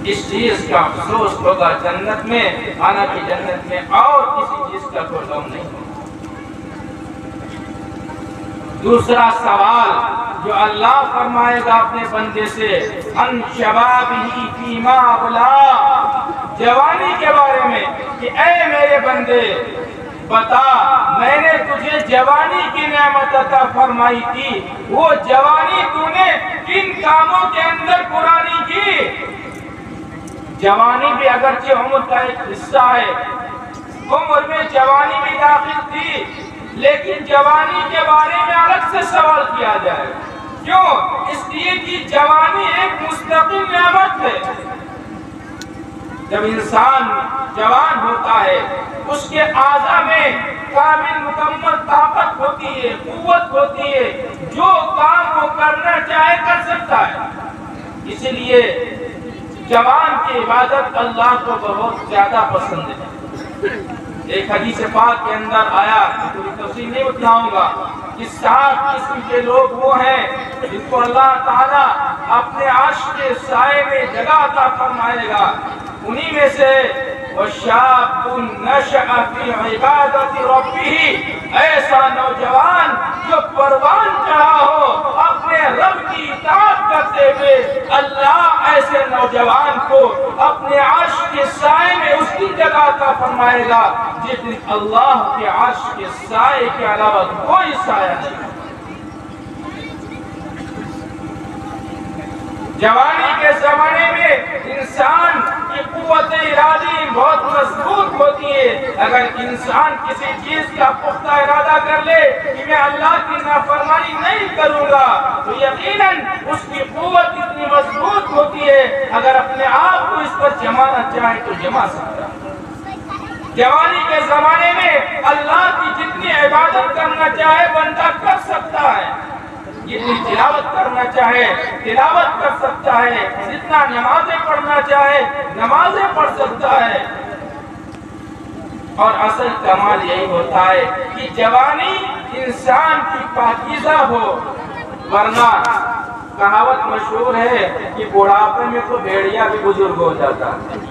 اس چیز کا افسوس ہوگا جنت میں، حالانکہ جنت میں اور کسی چیز کا کوئی غم نہیں ہوگا۔ دوسرا سوال جو اللہ فرمائے گا اپنے بندے سے، ان شبابہ فیما ابلا، جوانی کے بارے میں، کہ اے میرے بندے بتا میں نے تجھے جوانی کی نعمت عطا فرمائی تھی، وہ جوانی تو نے کن کاموں کے اندر قربانی کی؟ جوانی بھی اگرچہ عمر کا ایک حصہ ہے، عمر میں جوانی بھی داخل تھی، لیکن جوانی کے بارے میں الگ سے سوال کیا جائے۔ کیوں؟ اس لیے کہ جوانی ایک مستقل نعمت ہے۔ جب انسان جوان ہوتا ہے اس کے اعضاء میں کامل مکمل طاقت ہوتی ہے، قوت ہوتی ہے، جو کام وہ کرنا چاہے کر سکتا ہے۔ اسی لیے جوان کی عبادت اللہ کو بہت زیادہ پسند ہے۔ ایک حدیث پاک کے اندر آیا، پوری تفصیل نہیں بتلاؤں گا، کہ 7 قسم کے لوگ وہ ہیں جن کو اللہ تعالیٰ اپنے عرش کے سائے میں جگہ عطا فرمائے گا۔ انہی میں سے وَشَابٌ نَشَأَ فِي عِبَادَةِ رَبِّهِ، ایسا نوجوان جو پروان چڑھا ہو اپنے رب کی اطاعت کرتے ہوئے، اللہ ایسے نوجوان کو اپنے عرش کے سائے میں اس کی جگہ عطا فرمائے گا جس دن اللہ کے عرش کے سائے کے علاوہ کوئی سایہ نہیں۔ جوانی کے زمانے میں انسان کی قوت ارادی بہت مضبوط ہوتی ہے۔ اگر انسان کسی چیز کا پختہ ارادہ کر لے کہ میں اللہ کی نافرمانی نہیں کروں گا، تو یقیناً اس کی قوت اتنی مضبوط ہوتی ہے، اگر اپنے آپ کو اس پر جمانا چاہے تو جما سکتا ہے۔ جوانی کے زمانے میں اللہ کی جتنی عبادت کرنا چاہے بندہ کر سکتا ہے، جتنی تلاوت کرنا چاہے تلاوت کر سکتا ہے، جتنا نمازیں پڑھنا چاہے نمازیں پڑھ سکتا ہے۔ اور اصل کمال یہی ہوتا ہے کہ جوانی انسان کی پاکیزہ ہو، ورنہ کہاوت مشہور ہے کہ بڑھاپے میں تو بھیڑیا بھی بزرگ ہو جاتا ہے۔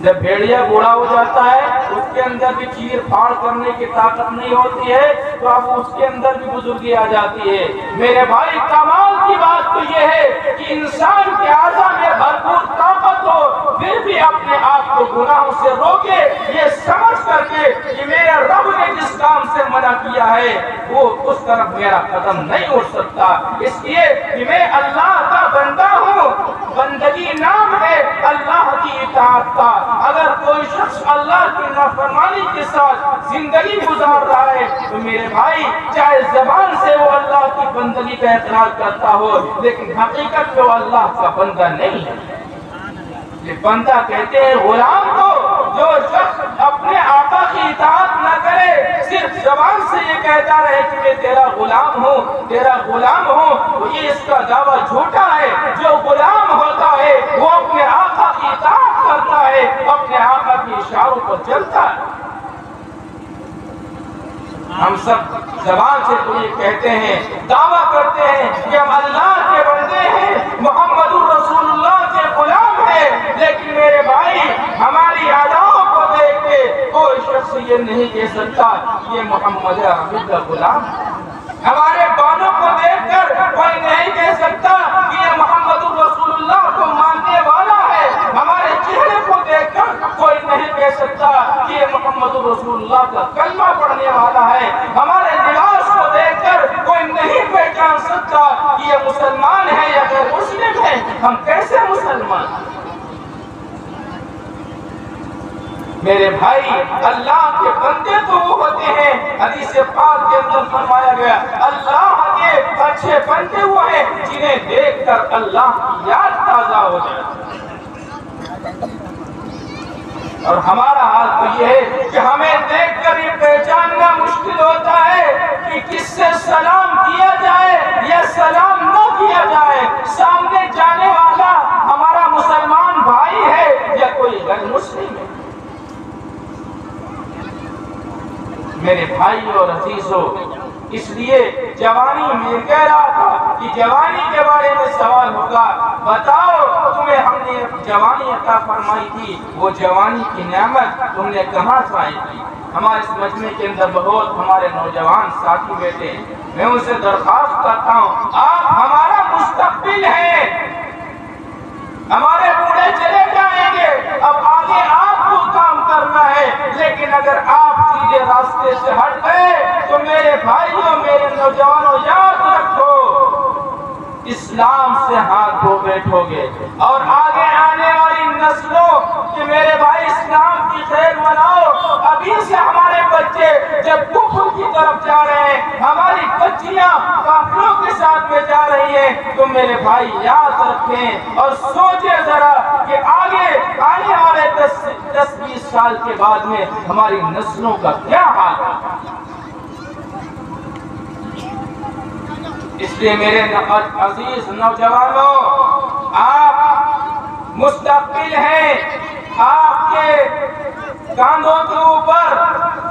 جب بھیڑیا بوڑھا ہو جاتا ہے اس کے اندر بھی چیر پھاڑ کرنے کی طاقت نہیں ہوتی ہے، تو اب اس کے اندر بھی بزرگی آ جاتی ہے۔ میرے بھائی کمال کی بات تو یہ ہے کہ انسان کے اعضاء میں بھرپور طاقت ہو، پھر بھی اپنے آپ کو گناہوں سے روکے، یہ سمجھ کر کے کہ میرے رب نے جس کام سے منع کیا ہے وہ اس طرف میرا قدم نہیں اٹھ سکتا، اس لیے کہ میں اللہ کا بندہ ہوں۔ بندگی نام ہے اللہ کی اطاعت کا۔ اگر کوئی شخص اللہ کی نافرمانی کے ساتھ زندگی گزار رہا ہے تو میرے بھائی چاہے زبان سے وہ اللہ کی بندگی کا اقرار کرتا ہو، لیکن حقیقت میں وہ اللہ کا بندہ نہیں ہے۔ یہ بندہ کہتے ہیں غلام کو، جو شخص اپنے آقا کی اطاعت نہ کرے، صرف زبان سے یہ کہتا رہے کہ میں تیرا غلام ہوں تیرا غلام ہوں، تو یہ اس کا دعویٰ جھوٹا ہے۔ جو غلام ہوتا ہے وہ اپنے آقا کی اطاعت کرتا ہے، اپنے آقا کے اشاروں پر چلتا ہے۔ ہم سب زبان سے تو یہ کہتے ہیں، دعویٰ کرتے ہیں کہ ہم اللہ کے بندے ہیں، محمد رسول اللہ کے غلام ہیں، لیکن میرے بھائی ہماری اداؤں کو دیکھ کے کوئی شخص یہ نہیں کہہ سکتا یہ محمد عربی کا غلام ہے۔ ہمارے بالوں کو دیکھ کر کوئی نہیں کہہ سکتا کہ یہ محمد رسول اللہ کو ماننے والا ہے۔ ہمارے چہرے کو دیکھ کر کوئی نہیں کہہ سکتا کہ یہ محمد رسول اللہ کا کلمہ پڑھنے والا ہے۔ ہمارے لباس کو دیکھ کر کوئی نہیں پہچان سکتا کہ یہ مسلمان ہے یا غیر مسلم ہے۔ ہم کیسے مسلمان ہیں؟ میرے بھائی اللہ کے بندے تو وہ ہوتے ہیں، حدیث پاک کے اندر فرمایا گیا اللہ کے اچھے بندے وہ ہیں جنہیں دیکھ کر اللہ کی یاد تازہ ہو جائے۔ اور ہمارا حال تو یہ ہے کہ ہمیں دیکھ کر یہ پہچاننا مشکل ہوتا ہے کہ کس سے سلام کیا جائے یا سلام نہ کیا جائے، سامنے جانے والا ہمارا مسلمان بھائی ہے یا کوئی غیر مسلم ہے۔ میرے بھائی اور عزیزو، اس لیے جوانی میں کہہ رہا تھا کہ جوانی کے بارے میں سوال ہوگا، بتاؤ تم ہم نے جوانی عطا فرمائی تھی، وہ جوانی کی نعمت تم نے کہاں ضائع کی؟ ہمارے اس مجمع کے اندر بہت ہمارے نوجوان ساتھی بیٹھے ہیں، میں ان سے درخواست کرتا ہوں، آپ ہمارا مستقبل ہیں، ہمارے بوڑھے چلے جائیں گے، اب آگے آپ کو کام کرنا ہے، لیکن اگر آپ سیدھے راستے سے ہٹ گئے تو میرے بھائیوں، میرے نوجوانوں، یاد رکھو اسلام سے ہاتھ دھو بیٹھو گے، اور آگے آنے والی نسلوں کہ میرے بھائی اسلام کی خیر مناؤ۔ ابھی سے ہمارے بچے جب کفر کی طرف جا رہے ہیں، ہماری بچیاں کافروں کے ساتھ میں جا رہی ہیں، تو میرے بھائی یاد رکھیں اور سوچیں ذرا کہ آگے آنے والے 10-20 سال کے بعد میں ہماری نسلوں کا کیا حال ہے۔ اس لیے میرے عزیز نوجوانوں، آپ مستقبل ہیں، آپ کے کاندھوں کے اوپر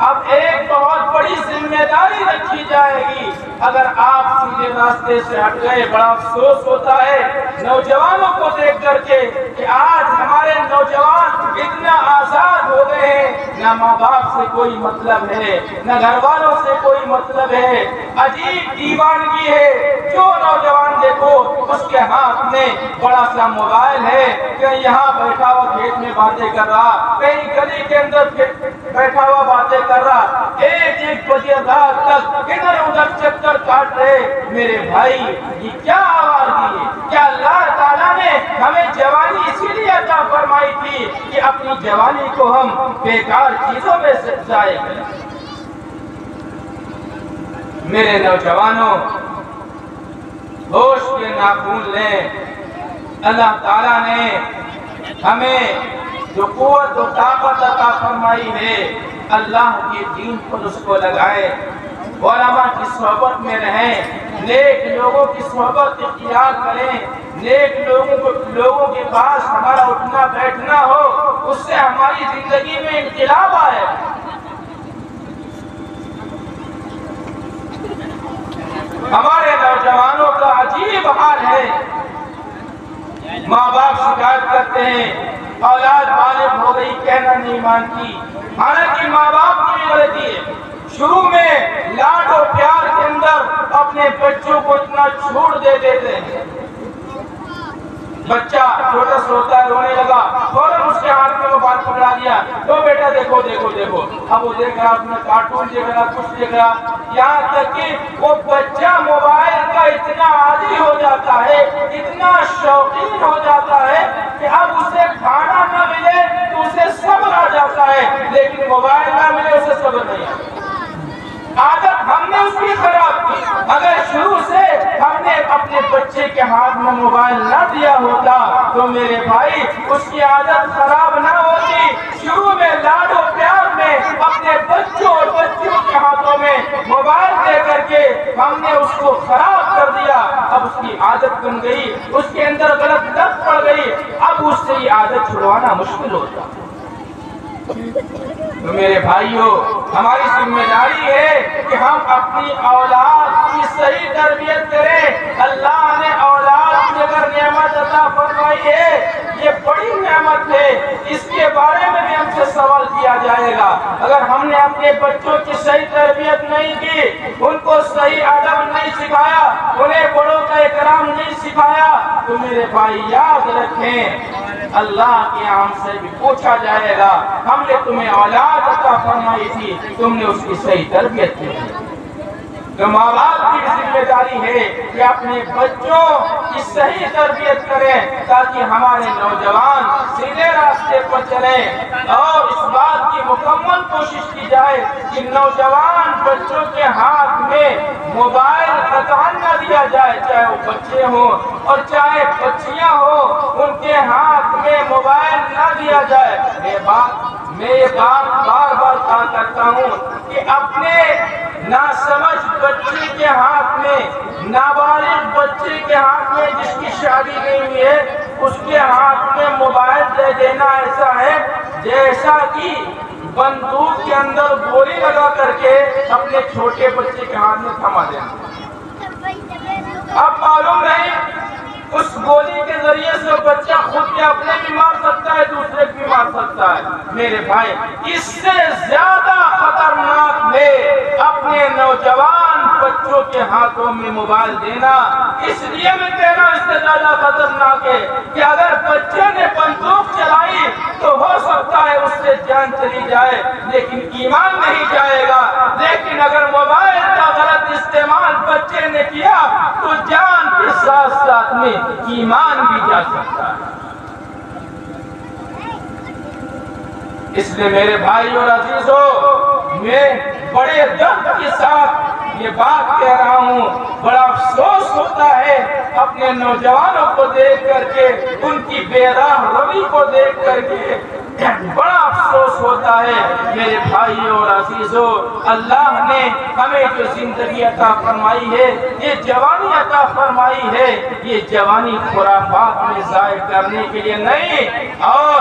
اب ایک بہت بڑی ذمہ داری رکھی جائے گی۔ اگر آپ سیدھے راستے سے ہٹ گئے، بڑا افسوس ہوتا ہے نوجوانوں کو دیکھ کر کے کہ آج ہمارے نوجوان اتنا آزاد ہو گئے ہیں، نہ ماں باپ سے کوئی مطلب ہے، نہ گھر والوں سے کوئی مطلب ہے، عجیب دیوانگی ہے۔ جو نوجوان دیکھو اس کے ہاتھ میں بڑا سا موبائل ہے، کہیں یہاں بیٹھا ہوا کھیت میں باتیں کر رہا، کہیں گلی کے اندر بیٹھا ہوا باتیں کر رہا، ایک بجے رات تک ادھر ادھر چکر کاٹ رہے۔ میرے بھائی یہ کیا آوارگی ہے؟ کیا اللہ تعالیٰ نے ہمیں جوانی اسی لیے عطا فرمائی تھی کہ اپنی جوانی کو ہم بیکار چیزوں میں سے ضائع کریں؟ میرے نوجوانوں، ہوش کے ناخن لیں۔ اللہ تعالیٰ نے ہمیں جو قوت و طاقت عطا فرمائی ہے، اللہ کے دین پر اس کو لگائے، علماء کی صحبت میں رہیں، نیک لوگوں کی صحبت اختیار کریں، نیک لوگوں کے پاس ہمارا اٹھنا بیٹھنا ہو، اس سے ہماری زندگی میں انقلاب آئے۔ ہمارے نوجوانوں کا عجیب حال ہے، ماں باپ شکایت کرتے ہیں اولاد بالغ ہو گئی کہنا نہیں مانتی، حالانکہ ماں باپ کی بھی غلطی ہے۔ شروع میں لاڈ و پیار کے اندر اپنے بچوں کو اتنا چھوڑ دے دیتے ہیں، بچہ چھوٹا سا ہوتا ہے، رونے لگا، فوراً اس کے ہاتھ میں موبائل پکڑا دیا، تو بیٹا دیکھو دیکھو دیکھو، اب وہ دیکھ رہا، اپنا کارٹون دیکھ رہا، کچھ دیکھ رہا، یہاں تک کہ وہ بچہ موبائل کا اتنا عادی ہو جاتا ہے، اتنا شوقین ہو جاتا ہے کہ اب اسے کھانا نہ ملے تو اسے صبر آ جاتا ہے، لیکن موبائل نہ ملے اسے صبر نہیں آتا۔ عادت ہم نے اس کی خراب کی۔ اگر شروع سے ہم نے اپنے بچے کے ہاتھ میں موبائل نہ دیا ہوتا تو میرے بھائی اس کی عادت خراب نہ ہوتی۔ شروع میں لاڈ و پیار میں اپنے بچوں اور بچیوں کے ہاتھوں میں موبائل دے کر کے ہم نے اس کو خراب کر دیا، اب اس کی عادت بن گئی، اس کے اندر غلط لت پڑ گئی، اب اس سے یہ عادت چھڑوانا مشکل ہوتا۔ تو میرے بھائیوں، ہماری ذمہ داری ہے کہ ہم اپنی اولاد کی صحیح تربیت کریں۔ اللہ نے اولاد کی اگر نعمت عطا فرمائی ہے، یہ بڑی نعمت ہے، اس کے بارے میں بھی ہم سے سوال کیا جائے گا۔ اگر ہم نے اپنے بچوں کی صحیح تربیت نہیں کی، ان کو صحیح ادب نہیں سکھایا، انہیں بڑوں کا احترام نہیں سکھایا، تو میرے بھائی یاد رکھیں اللہ کے عام سے بھی پوچھا جائے گا، ہم نے تمہیں اولاد عطا فرمائی تھی، تم نے اس کی صحیح تربیت کی۔ تو ماں باپ کی ذمہ داری ہے کہ اپنے بچوں کی صحیح تربیت کریں تاکہ ہمارے نوجوان سیدھے راستے پر چلیں، اور اس بات کی مکمل کوشش کی جائے کہ نوجوان بچوں کے ہاتھ میں موبائل قطعاً نہ دیا جائے، چاہے وہ بچے ہوں اور چاہے بچیاں ہوں، ان کے ہاتھ میں موبائل نہ دیا جائے۔ میں یہ بات بار بار کہا کرتا ہوں کہ اپنے ناسمجھ بچے کے ہاتھ میں، نابالغ بچے کے ہاتھ میں جس کی شادی نہیں ہوئی ہے، اس کے ہاتھ میں موبائل دے دینا ایسا ہے جیسا کہ بندوق کے اندر گولی لگا کر کے اپنے چھوٹے بچے کے ہاتھ میں تھما دینا۔ اب معلوم نہیں اس گولی کے ذریعے سے بچہ خود کیا میرے بھائی اس سے زیادہ خطرناک ہے اپنے نوجوان بچوں کے ہاتھوں میں موبائل دینا. اس لیے میں کہہ رہا ہوں اس سے زیادہ خطرناک ہے کہ اگر بچے نے بندوق چلائی تو ہو سکتا ہے اس سے جان چلی جائے لیکن ایمان نہیں جائے گا. لیکن اگر موبائل کا غلط استعمال بچے نے کیا تو جان کے ساتھ ساتھ میں ایمان بھی جا سکتا ہے. اس لیے میرے بھائی اور عزیزوں میں بڑے درد کے ساتھ یہ بات کہہ رہا ہوں. بڑا افسوس ہوتا ہے اپنے نوجوانوں کو دیکھ کر کے, ان کی بے راہ روی کو دیکھ کر کے بڑا افسوس ہوتا ہے. میرے بھائی اور عزیزوں, اللہ نے ہمیں جو زندگی عطا فرمائی ہے, یہ جوانی عطا فرمائی ہے, یہ جوانی خرافات میں ضائع کرنے کے لیے نہیں. اور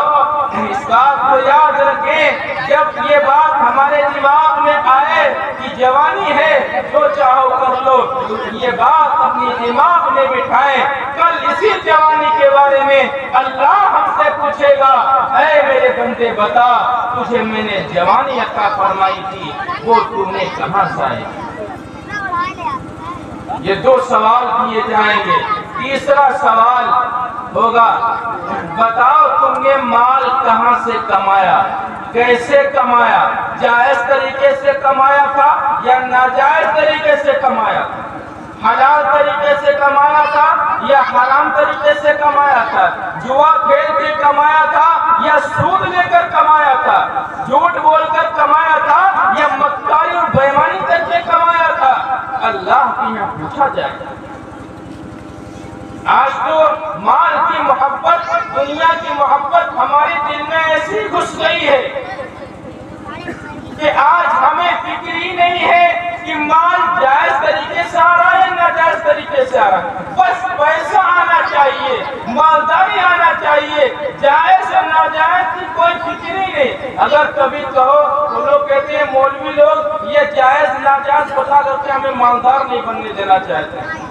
اس بات کو یاد رکھیں, جب یہ بات ہمارے دماغ میں آئے کہ جوانی ہے جو چاہو کر لو, یہ بات اپنی دماغ میں بٹھائیں. کل اسی جوانی کے بارے میں اللہ ہم سے پوچھے گا, اے میرے بندے بتا تجھے میں نے جوانی عطا فرمائی تھی, وہ تم نے کہاں سے آئی؟ یہ دو سوال کیے جائیں گے. تیسرا سوال ہوگا, بتاؤ تم نے مال کہاں سے کمایا, کیسے کمایا, جائز طریقے سے کمایا تھا یا ناجائز طریقے سے کمایا تھا, حلال طریقے سے کمایا تھا یا حرام طریقے سے کمایا تھا, جوا کھیل کے کمایا تھا یا سود لے کر کمایا تھا, جھوٹ بول کر کمایا تھا یا مکاری اور بے ایمانی کر کے کمایا تھا. اللہ کے یہاں پوچھا جائے گا. آج تو مال کی محبت, دنیا کی محبت ہمارے دل میں ایسی گھس گئی ہے کہ آج ہمیں فکر ہی نہیں ہے کہ مال جائز طریقے سے آ رہا ہے ناجائز طریقے سے آ رہا ہے. بس پیسہ آنا چاہیے, مالداری آنا چاہیے, جائز اور ناجائز کی کوئی فکر ہی نہیں. اگر کبھی کہو تو لوگ کہتے ہیں مولوی لوگ یہ جائز ناجائز بتا کر کے ہمیں مالدار نہیں بننے دینا چاہتے.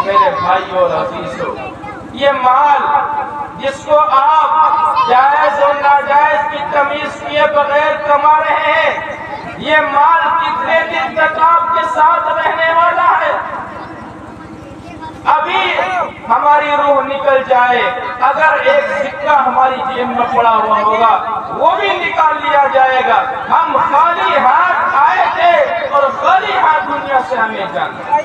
میرے بھائی اور عزیزوں, یہ مال جس کو آپ جائز اور ناجائز کی تمیز کیے بغیر کما رہے ہیں, یہ مال کتنے دن تک آپ کے ساتھ رہنے والا ہے؟ ابھی ہماری روح نکل جائے, اگر ایک سکہ ہماری جیب میں پڑا ہوا ہوگا وہ بھی نکال لیا جائے گا. ہم خالی ہاتھ آئے تھے اور خالی ہاتھ دنیا سے ہمیں جانا.